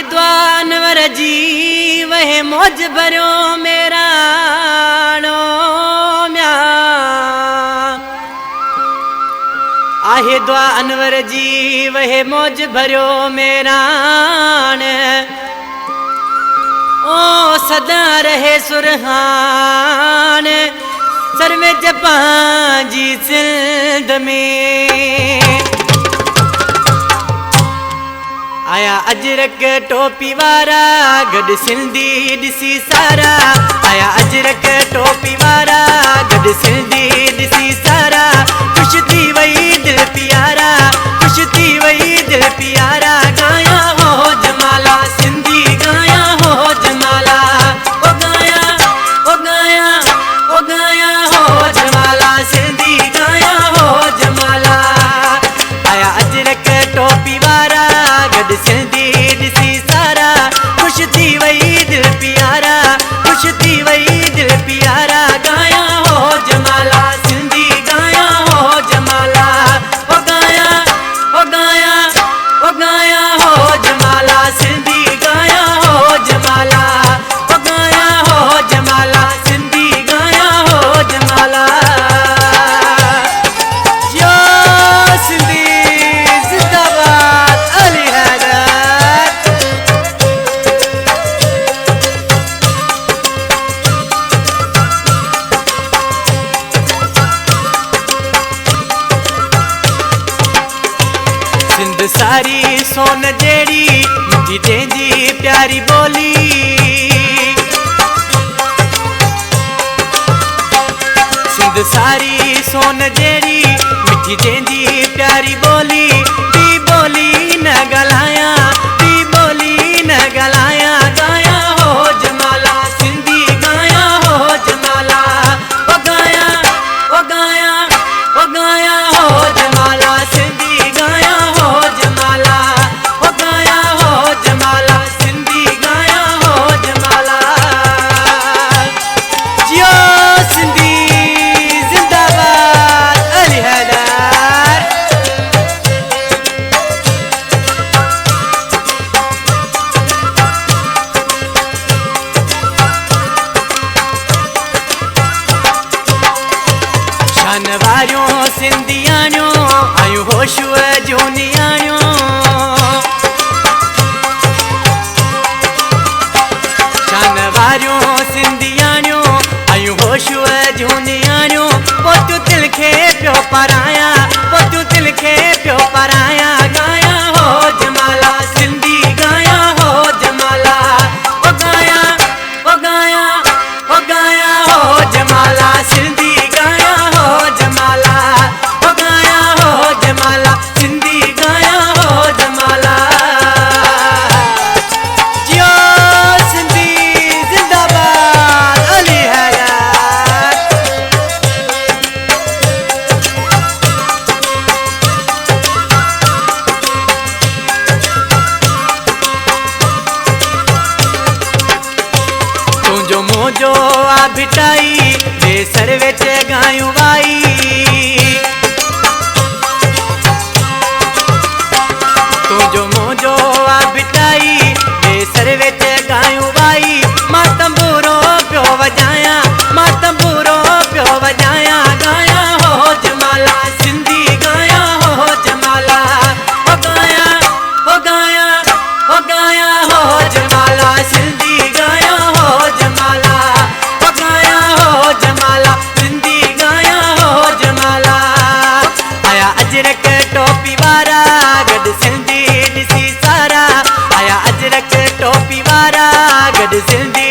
आहे द्वानवर जी वह मौज भरियो मेरा म्या आहे द्वानवर जी वह मौज भरियो मेरा ओ सदा रहे सुरहान सर्वे जपां जी सिंध में आया अजरक टोपी वारा गड सिंधी दिसी सारा आया अजरक टोपी वारा गड सिंधी दिसी सारा खुश थी वही दिल प्यारा खुश थी वही दिल प्यारा गाया हो जमाला सिंधी गाया हो जमाला ओ गाया ओ गाया ओ गाया हो जमाला सिंधी गाया हो जमाला आया अजरक टोपी वारा गड सिंधी दिसी सारा खुश थी वही दिल प्यारा खुश थी वही दिल प्यारा गाया हो जमाला सिंधी गाया हो जमाला ओ गाया ओ गाया ओ गाया हो जमाला सिंधी गाया हो जमाला ओ गाया हो जमाला सिंधी गाया हो जमाला यो सिंधी जिंदाबाद अली हैदर सिंध सारी सोन जेड़ी मुझी तेजी प्यारी बोली सिंध सारी सोन जेड़ी मिठी तेजी प्यारी बोली दी बोली न गलाया दी बोली न गलाया गाया हो जमाला सिंधी गाया हो जमाला ओ गाया ओ गाया ओ गाया हो जमाला सिंधी गाया हो जमाला ओ गाया हो जमाला सिंधी गाया हो जमाला जियो सिंधी जिंदाबाद अली हैदर शान वारियों सिंधियाणियों आयूं होशूअ जूं नियाणियों शान वारियों सिंधियाणियों आयूं होशूअ जूं नियाणियों पोतू दिल खे पियो पराया पोतू दिल खे पियो पराया गाया हो जमाला सिंधी गाया हो जमाला ओ गाया ओ गाया ओ गाया हो जमाला सिंधी गाया हो जमाला ओ गाया हो जमाला सिंधी गाया हो जमाला जियो सिंधी जिंदाबाद अली हैदर तुझो मोजो आ भिटाई जे सर विच गायूं वाई तुझो मोजो आ भिटाई जे सर विच गायूं वाई मां तंबूरो पियो वजाया मां तंबूरो पियो वजाया गाया हो जमाला सिंधी गाया हो जमाला ओ गाया ओ गाया ओ गाया हो जमाला सिंधी गाया हो जमाला ओ गाया हो जमाला सिंधी गाया हो जमाला आया अजरक टोपी वारा गड सिंधी दिसी सारा आया अजरक टोपी वारा गड सिंधी